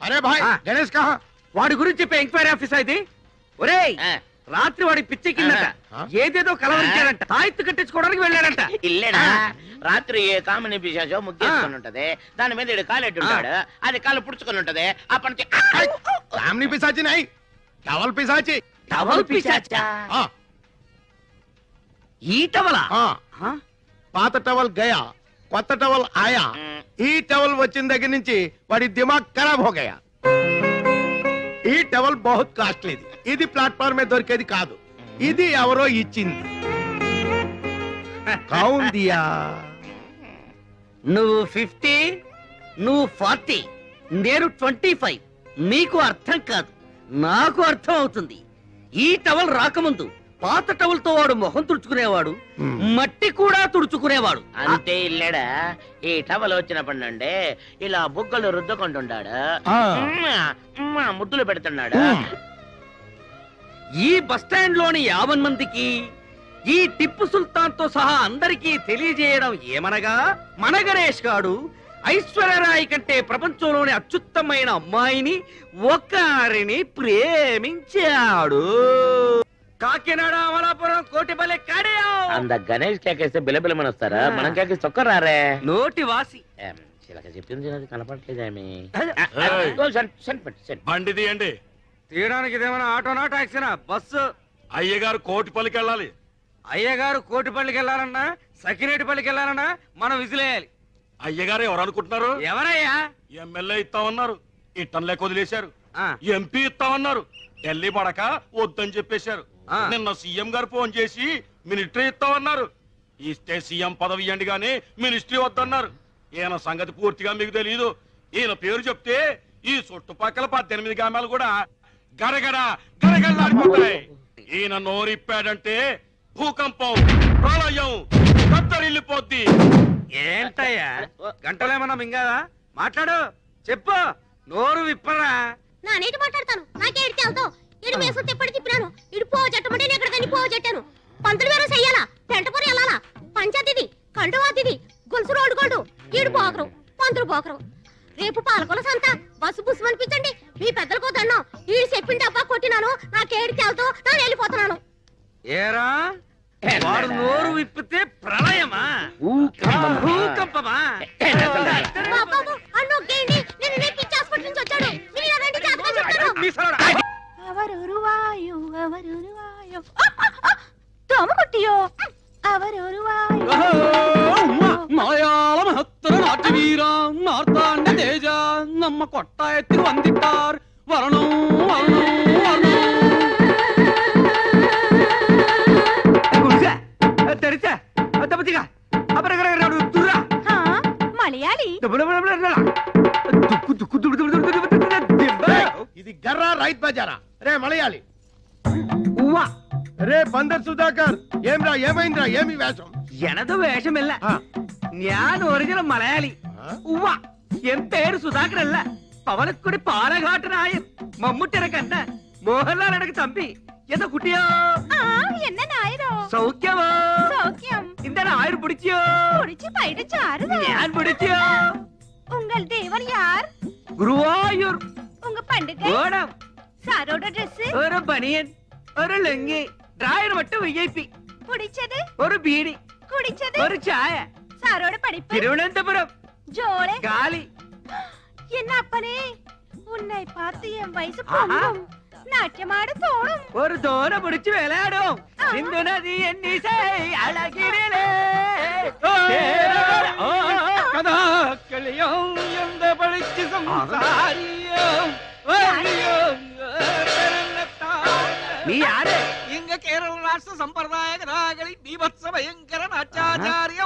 [SPEAKER 5] అరే భాయ్ గణేష్ కహా?
[SPEAKER 1] వాడి గురించి చెప్పే ఎంక్వైరీ ఆఫీసర్ ఇది. ఒరేయ్ రాత్రి వాడి పిచ్చి కిందట ఏదేదో కలవరించాడంట, తాయెత్తు కట్టించుకోవడానికి వెళ్ళాడంట.
[SPEAKER 8] ఇల్లేడా? రాత్రి ఏ కామిని పిశాచో ముగ్గేసుకొని ఉంటది, దాని మీద ఇడు కాలెట్టుంటాడు, అది కాలు పుడుచుకొని ఉంటది. అప్పటి నుంచి
[SPEAKER 5] కామిని పిశాచి నై, టవల్ పిశాచి.
[SPEAKER 3] టవల్ పిశాచా? ఈ టవలా?
[SPEAKER 5] పాత టవల్ గయా, కొత్త టవల్ ఆయా. ఈ టవల్ వచ్చిన దగ్గర నుంచి వాడి దిమాగ్ ఖరాబ్ హో గయా. ఈ టవల్ బహుత్ కాస్ట్లీది. ఇది ప్లాట్ఫామ్ మీద దొరికేది కాదు, ఇది ఎవరో ఇచ్చింది. కౌన్ దియా?
[SPEAKER 3] నువ్వు 50, నువ్వు 40, నేను 25. నీకు అర్థం కాదు, నాకు అర్థం అవుతుంది. ఈ టవల్ రాకముందు పాత టవల్ తో వాడు మొహం తుడుచుకునేవాడు, మట్టి కూడా తుడుచుకునేవాడు.
[SPEAKER 8] అంతే ఇల్లేడా? ఈ టవల్ వచ్చినప్పటి నుండి ఇలా బుగ్గలు రుద్దుకుంటున్నాడు, ముద్దులు పెడుతున్నాడు.
[SPEAKER 3] ఈ బస్ స్టాండ్ లోని 50 మందికి ఈ టిప్పు సుల్తాన్ తో సహా అందరికీ తెలియజేయడం ఏమనగా, మన గణేష్ గాడు ఐశ్వర్యరాయ్ కంటే ప్రపంచంలోని అత్యుత్తమైన అమ్మాయిని ఒకరిని ప్రేమించాడు. కాకినాడ, అమలాపురం, కోటిపల్లి, కడియం.
[SPEAKER 8] అంద గణేష్ కేకేస్తే బిలబిలమని వస్తారా? మనం కేకేస్తే ఒక్కరారే.
[SPEAKER 3] నోటి వాసి
[SPEAKER 8] చిలక చెప్పింది అది కనపడలేదేమి.
[SPEAKER 7] బండి తీయండి.
[SPEAKER 1] తీయడానికి ఇదేమైనా ఆటోనా టాక్సీనా? బస్సు.
[SPEAKER 7] అయ్యగారు కోటిపల్లికి వెళ్ళాలి.
[SPEAKER 1] అయ్యగారు కోటిపల్లికి వెళ్ళాలన్నా సకినేటిపల్లికి వెళ్ళాలన్నా మనం విజిలేయాలి.
[SPEAKER 7] అయ్యగారు ఎవరు అనుకుంటున్నారు?
[SPEAKER 1] ఎవరయ్యా?
[SPEAKER 7] ఎమ్మెల్యే ఇస్తామన్నారు.
[SPEAKER 13] ఇట్టంలేక వదిలేశారు. ఎంపీ ఇస్తామన్నారు, ఢిల్లీ పడక వద్దని చెప్పేశారు. నిన్న సీఎం గారు ఫోన్ చేసి మినిస్ట్రీ ఇస్తామన్నారు. ఇస్తే సీఎం పదవి ఇవ్వండి గానీ మినిస్ట్రీ వద్దన్నారు. ఈయన సంగతి పూర్తిగా మీకు తెలీదు. ఈయన పేరు చెప్తే ఈ చుట్టుపక్కల 18 గ్రామాలు కూడా గడగడ గడగడలాడిపోతాయి. ఈయన నోరిప్పాడంటే భూకంపం, ప్రళయం, కత్తరిల్లిపోద్ది.
[SPEAKER 1] ఏంటయ్యా గంటలేమన్నా మింగాదా? మాట్లాడు, చెప్పు, నోరు విప్పరా.
[SPEAKER 2] నా నీటి మాట్లాడతాను. నాకే ఎడితే అవుతావు. ఇడు మేసం తిప్పటి తిప్పినాను. ఇడు పోవ చెట్టమంటే నేను ఎక్కడికని పోవ చెట్టాను. పంతులు వేరే చెయ్యాలా, పెంటపూరి వెళ్ళాలా, పంచాయతీది, కండువాతిది, గొలుసు రోడ్డు గోడు, ఈడు పోకరు, పంతులు పోకరు. రేపు పాలకొల సంత, బస్సు బుస్సు అనిపించండి. మీ పెద్దలకు దండం. ఈడు చెప్పిన డబ్బా కొట్టినాను. నాకేడితే అవుతావు. నేను వెళ్ళిపోతున్నాను.
[SPEAKER 1] ఏరా వాడు నోరు విప్పితే ప్రళయమా, భూకంపమా?
[SPEAKER 2] అన్నొక్కేయండి. నేను నేర్పించి హాస్పిటల్ నుంచి వచ్చాడు. మీరు ఇలాంటి జాతకం చెప్తాను.
[SPEAKER 11] అవరురువాయు అవరురువాయు తోమ కొట్టియో అవరురువాయు
[SPEAKER 6] മലയാള മഹത്തര നാട്ടുവീര മാർത്താണ്ഡ തേജ നമ്മ കൊട്ടായത്തിൽ വന്നിട്ടാർ വരണോ വരണോ വരണോ.
[SPEAKER 11] మలయాళీ
[SPEAKER 5] ఇది గర్రా రైట్ బజారా. రే మలయాళి, రే బందర్ సుధాకర్, ఏమ్రా ఏమైందిరా? ఏమి వేషం?
[SPEAKER 1] ఎనదు వేషమిల్ల. ഞാൻ ഒറിജിനൽ മലയാളി. ഉവ്വ എൻ പേര് സുധാകരല്ല. പവനക്കുടി പാലഘാട്ടനായ മമ്മൂട്ടിയുടെ കണ്ട മോഹൻലാൽ എനക്ക് തമ്പി. എന്താ കുട്ടിയോ?
[SPEAKER 11] என்ன நாயரோ?
[SPEAKER 1] സൗഖ്യമോ?
[SPEAKER 11] சௌக்கியம்.
[SPEAKER 1] இந்த ஆயிரம் பிடிச்சியோ?
[SPEAKER 11] பிடிச்சு போயிடுச்சு ஆறுதா?
[SPEAKER 1] ഞാൻ പിടിച്ചിയോ?
[SPEAKER 11] உங்கள் தேவன் யார்?
[SPEAKER 1] ഗുരുവായൂർ.
[SPEAKER 11] உங்க பண்டிகை?
[SPEAKER 1] ഓണം.
[SPEAKER 11] சாரோட Dress?
[SPEAKER 1] ഒരു ബനിയൻ, ഒരു ലുങ്കി, ഡ്രൈവർ மட்டும் വിഐപി.
[SPEAKER 11] பிடிச்சது?
[SPEAKER 1] ഒരു ബീഡി,
[SPEAKER 11] குடிச்சது?
[SPEAKER 1] ഒരു ചായ.
[SPEAKER 11] சாரோட படிப்பு?
[SPEAKER 1] തിരുവനന്തപുരം.
[SPEAKER 11] ஜோலே?
[SPEAKER 1] കാലി.
[SPEAKER 11] என்ன அப்பனே, உன்னை பார்த்து என் வயசு பொங்கும். நாட்டியமாட தோணும்.
[SPEAKER 1] ഒരു തോര പിടിച്ച് വിളയാടും. സിന്ധു നദി എന്നീസേ അഴകിരിലേ കഥാക്കളിയും എന്ത് പഠിച്ച് സംസാരിയും. നീ ആര്?
[SPEAKER 6] ഇങ്ങ കേരള രാഷ്ട്ര സമ്പ്രദായ കഥാകളിൽ ബീഭത്സ ഭയങ്കര നാട്യാചാര്യ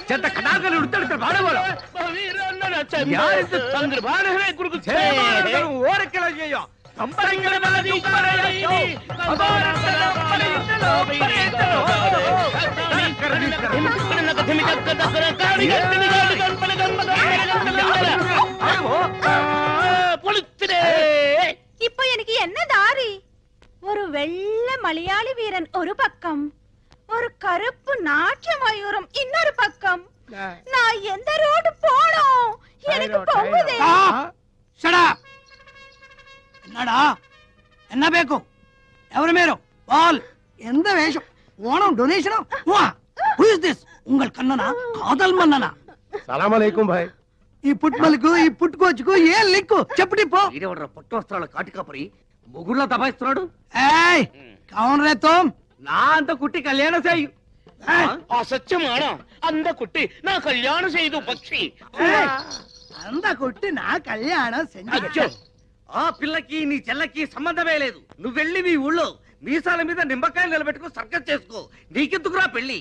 [SPEAKER 1] ചെത്ത കഥാകൾ എടുത്തെടുത്ത് പാടുപോലോ. ഓരക്കിള ചെയ്യോ
[SPEAKER 11] இப்போ எனக்கு என்ன தாரி? ஒரு வெள்ளை மலையாளி வீரன் ஒரு பக்கம், ஒரு கருப்பு நாட்டிய மயூரம் இன்னொரு பக்கம். நான் எந்த ரோடு போனோம்? எனக்கு போகுதே.
[SPEAKER 8] என்னடா என்ன பேக்கு? ఎవరు మీరు? బాల్ ఎంత వేషం? Onam donation? Who is this? ఉంగల్ కన్ననా కాదల్ మన్ననా?
[SPEAKER 5] సలాం అలైకుం భాయ్.
[SPEAKER 8] ఈ పుట్మలకు ఈ పుట్టుకోచుకు ఏ లింకు చెప్పటి పో.
[SPEAKER 3] ఈడెవడ్రా పట్టు వస్త్రాల కాటికాపరి మొగుళ్ళ దబాయిస్తున్నాడు.
[SPEAKER 8] ఏయ్ కౌన్ రే తుమ్?
[SPEAKER 1] నా అంత కుట్టి కళ్యాణ చేయు.
[SPEAKER 3] అసత్యమాణ అంద కుట్టి నా కళ్యాణ చేయదు పక్షి.
[SPEAKER 8] అంద కొట్టి నా కళ్యాణం
[SPEAKER 1] అచ్చో, ఆ పిల్లకి నీ చెల్లకి సంబంధమే లేదు. నువ్వు వెళ్ళి మీ ఊళ్ళో మీసాల మీద నిమ్మకాయలు నిలబెట్టుకో సర్కస్ చేసుకో. నీకెందుకురా పెళ్లి?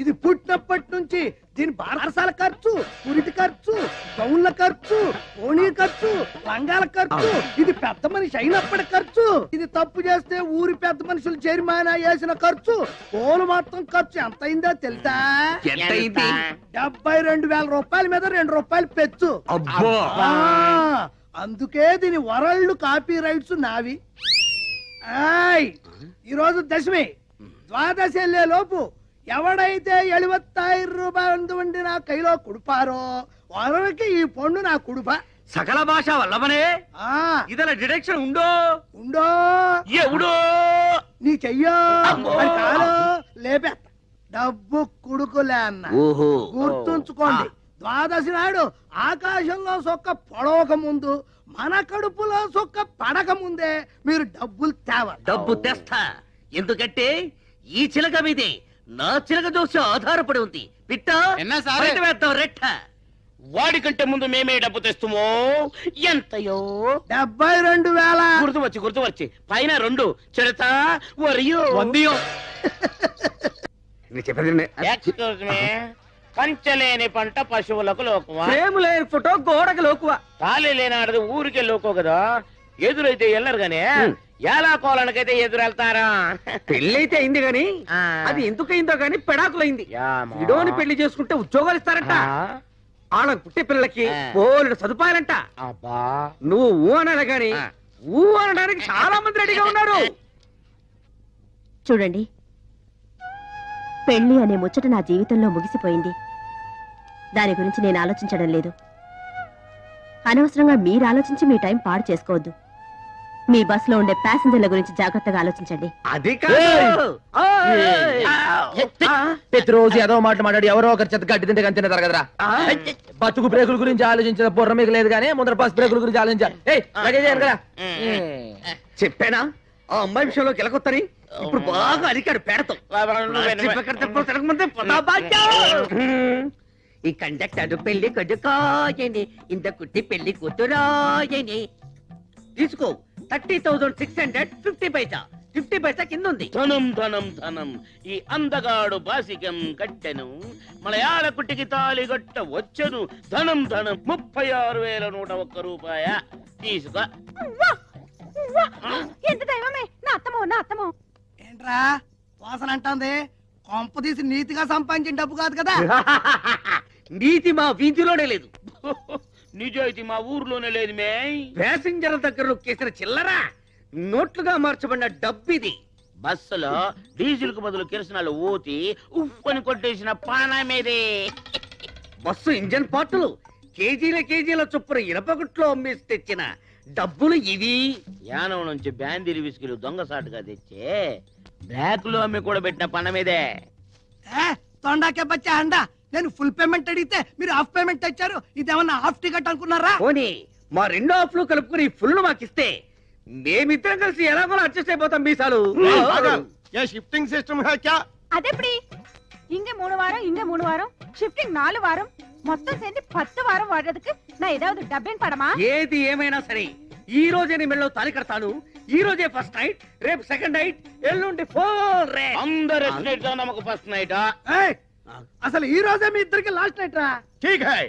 [SPEAKER 8] ఇది పుట్టినప్పటి నుంచి దీని బారసాల ఖర్చు, పురిటి ఖర్చు, గౌన్ల ఖర్చు, పోనీ ఖర్చు, లంగాల ఖర్చు, ఇది పెద్ద మనిషి అయినప్పటి ఖర్చు. ఇది తప్పు చేస్తే ఊరి పెద్ద మనుషులు జరిమానా వేసిన ఖర్చు. పోలు మొత్తం ఖర్చు ఎంత అయిందో తెలుసా? 72,000 రూపాయల మీద 2 రూపాయలు పెచ్చు. అందుకే దీని వరల్డ్ కాపీ రైట్స్ నావి. ఈ రోజు దశమి, ద్వాదశి వెళ్లే లోపు ఎవడైతే 70,000 రూపాయలు వండి నా కైలో కుడిపారో వారికి ఈ పొండు నా కుడుప.
[SPEAKER 1] సకల భాష వల్లమనే ఇదల డిడక్షన్ ఉండో
[SPEAKER 8] ఉండో
[SPEAKER 1] ఎవడో
[SPEAKER 8] నీ చెయ్యో కాలో లేపేస్తా. డబ్బు కుడుకులే అన్న.
[SPEAKER 3] ఓహో
[SPEAKER 8] గుర్తుంచుకోండి, ద్వాదశి నాడు ఆకాశంలో సొక్క పొడవక ముందు మన కడుపులో సొక్క పడక ముందే మీరు డబ్బులు తేవాలి.
[SPEAKER 3] డబ్బు తెస్తా. ఎందుకంటే ఈ చిలక మీదే నా చిలక దోష ఆధారపడి ఉంది. పిట్ట వేద్దాం రెట్ట. వాడికంటే ముందు మేమే డబ్బు తెస్తామో. ఎంతయో?
[SPEAKER 8] 72,000.
[SPEAKER 3] గుర్తువచ్చి పైన 2 చెడతా వరియో వందియో. పంచలేని పంట పశువులకు లోకువా,
[SPEAKER 1] లేని ఫోటో గోడకు లోకువా,
[SPEAKER 3] తాళి లేనాడది ఊరికే లోకో కదా. ఎదురైతే వెళ్ళరు గానీ ఎలా కోలనకైతే ఎదురెళ్తారా?
[SPEAKER 1] పెళ్ళైతే అయింది గాని అది ఎందుకయిందో గాని పెడాకులైంది. ఇడోని పెళ్లి చేసుకుంటే ఉద్యోగాలు ఇస్తారంట. వాళ్ళకి పుట్టే పిల్లలకి బోలెడు సదుపాయాలంట. నువ్వు ఊ అనాలి గాని ఊ అనడానికి చాలా మంది రెడీగా ఉన్నారు.
[SPEAKER 2] చూడండి, పెళ్లి అనే ముచ్చట నా జీవితంలో ముగిసిపోయింది. దాని గురించి నేను ఆలోచించడం లేదు. అనవసరంగా మీరు ఆలోచించి మీ టైం పాడు చేసుకోవద్దు. మీ బస్సులో ఉండే ప్యాసింజర్ల గురించి జాగ్రత్తగా ఆలోచించండి.
[SPEAKER 1] అది
[SPEAKER 4] ప్రతిరోజు ఏదో మాట మాట్లాడి ఎవరో ఒకరి చెత్త గడ్డి తింటే కంటే తరగదరా. బతుకు బ్రేకుల గురించి ఆలోచించిన బుర్ర మీకు లేదు కానీ ముందర బస్ బ్రేకుల గురించి ఆలోచించాలి కదా.
[SPEAKER 1] చెప్పానా ఆ అమ్మాయి విషయంలో కెలకొత్తని? ఇప్పుడు బాగా అరికాడు పేడతో. ఈ కండక్టర్ పెళ్లి కొడుకోయని, ఇంత కుట్టి పెళ్లి కూతురాయని. తీసుకో 30,650 పైసా. 50 పైసా కింద ఉంది.
[SPEAKER 3] ధనం ధనం ధనం. ఈ అందగాడు బాసికం కట్టెను, మలయాళ కుట్టికి తాళి గట్ట వచ్చను. ధనం ధనం 36,101 రూపాయ. తీసుకో.
[SPEAKER 11] ఎంత దైవమే! నా అత్తమో
[SPEAKER 8] ఏంట్రా వాసన అంటుంది? కొంప తీసి నీతిగా సంపాదించిన డబ్బు కాదు కదా.
[SPEAKER 1] నీతి మా వీధిలోనే లేదు,
[SPEAKER 3] నిజాయితీ మా ఊర్లోనే లేదు. మే
[SPEAKER 1] ప్యాసింజర్ దగ్గర నొక్కేసిన చిల్లరా నోట్లుగా మార్చబడిన డబ్బిది.
[SPEAKER 3] బస్సులో డీజిల్ కు బదులు కిరసనాలు ఊతి ఉప్పని కొట్టేసిన పానమేదే.
[SPEAKER 1] బస్సు ఇంజన్ పార్టులు కేజీల చొప్పున ఇనపగుట్లో అమ్మేసి తెచ్చిన డబ్బులు ఇవి.
[SPEAKER 3] యానం నుంచి బ్యాందీలు విసుకులు దొంగసాటుగా తెచ్చే బ్లాక్ లో అమ్మి కూడా పెట్టిన పనమేదే.
[SPEAKER 8] తొండాకే బచ్చా అండా, నేను ఫుల్ పేమెంట్ అడిగితే మీరు హాఫ్ పేమెంట్ ఇచ్చారు. ఇదేమన్నా హాఫ్ టికెట్ అనుకున్నారా?
[SPEAKER 1] పోనీ మా 2 హాఫ్లు కలుపుకుని ఫుల్ మాకిస్తే మేమిద్దరం కలిసి ఎలాగో అడ్జస్ట్ అయిపోతాం. మీసాలు
[SPEAKER 5] షిఫ్టింగ్ సిస్టమ్
[SPEAKER 11] అదెప్పటి? ఇంక 3 వారం షిఫ్టింగ్ 4 వారం మొత్తం சேர்ந்து 10 వారం వాడేందుకు நான் ஏதாவது டப்பிங் படமா?
[SPEAKER 1] ఏది ఏమైనా సరే ఈ రోజే నీ మెళ్ళలో తాళి కడతాను. ఈ రోజే ఫస్ట్ నైట్, రేపు సెకండ్ నైట్, ఎల్లుండి ఫోర్.
[SPEAKER 3] అందరూ నమ్మకు ఫస్ట్ నైట్.
[SPEAKER 8] అసలు ఈ రోజే మీ ఇద్దరికి లాస్ట్ నైట్ రా.
[SPEAKER 5] ఠీక్ హై.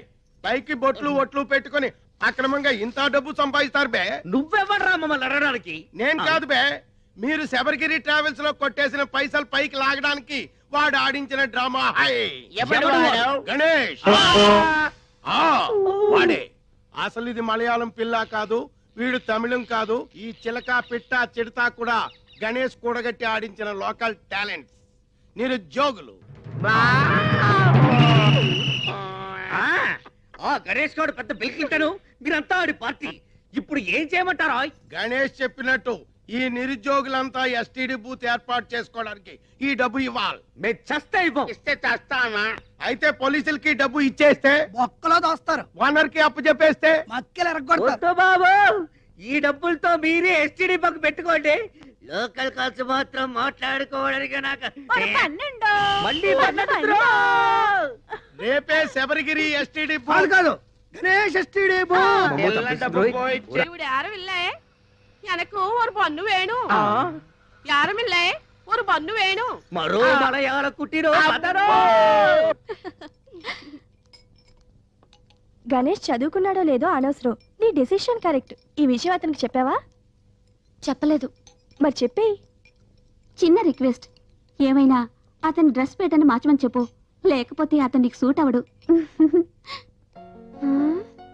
[SPEAKER 5] పైకి బొట్లు ఒట్లు పెట్టుకొని అక్రమంగా ఇంత డబ్బు సంపాదిస్తారు బే.
[SPEAKER 1] నువ్వెవడ్రా మమ్మల్ని అడగడానికి?
[SPEAKER 5] నేను కాదు బే, మీరు శబరిగిరి ట్రావెల్స్ లో కొట్టేసిన పైసలు పైకి లాగడానికి వాడు ఆడించిన డ్రామా. గణేష్ వాడే. అసలు ఇది మలయాళం పిల్ల కాదు, వీడు తమిళం కాదు. ఈ చిలక పిట్ట చిడతా కూడా గణేష్ కూడగట్టి ఆడించిన లోకల్ టాలెంట్స్, నిరుద్యోగులు.
[SPEAKER 1] గణేష్ గౌడ్ పెద్ద బిల్కింటాను, మీరంతా ఆడి పార్టీ. ఇప్పుడు ఏం చేయమంటారా?
[SPEAKER 5] గణేష్ చెప్పినట్టు ఈ నిరుద్యోగులంతా ఎస్టీడీ బూత్ ఏర్పాటు చేసుకోవడానికి ఈ డబ్బు ఇవ్వాలి.
[SPEAKER 1] మేము చస్తే ఇవ్వం.
[SPEAKER 3] ఇస్తే చేస్తామా?
[SPEAKER 5] అయితే పోలీసులకి డబ్బు ఇచ్చేస్తే
[SPEAKER 8] బొక్కలో దోస్తారు.
[SPEAKER 5] ఓనర్ కి అప్పు చెప్పేస్తే
[SPEAKER 8] మక్కలు ఎరగొడతారు.
[SPEAKER 1] బాబు ఈ డబ్బులతో మీరే ఎస్టీడీ బక్ పెట్టుకోండి. లోకల్ ఖర్చు మాత్రం మాట్లాడుకోవడానికి నాకు మళ్ళీ
[SPEAKER 5] రేపే శబరిగిరి ఎస్టీడీ
[SPEAKER 8] కాదు గణేష్ ఎస్టీడీ
[SPEAKER 11] ഇവിടെ ആരുമില്ലേ? എനക്ക് ഒരു പൊന്നു വേണു. യാരുമില്ലേ? ഒരു പൊന്നു വേണു.
[SPEAKER 1] మరో మలయాళ కుట్టిరో
[SPEAKER 2] గణేష్ చదువుకున్నాడో లేదో అనవసరం. నీ డెసిషన్ కరెక్ట్. ఈ విషయం అతనికి చెప్పావా? చెప్పలేదు. మరి చెప్పేయి. చిన్న రిక్వెస్ట్, ఏమైనా అతని డ్రెస్ ప్యాటర్న్ మార్చమని చెప్పు, లేకపోతే అతనికి సూట్ అవడు.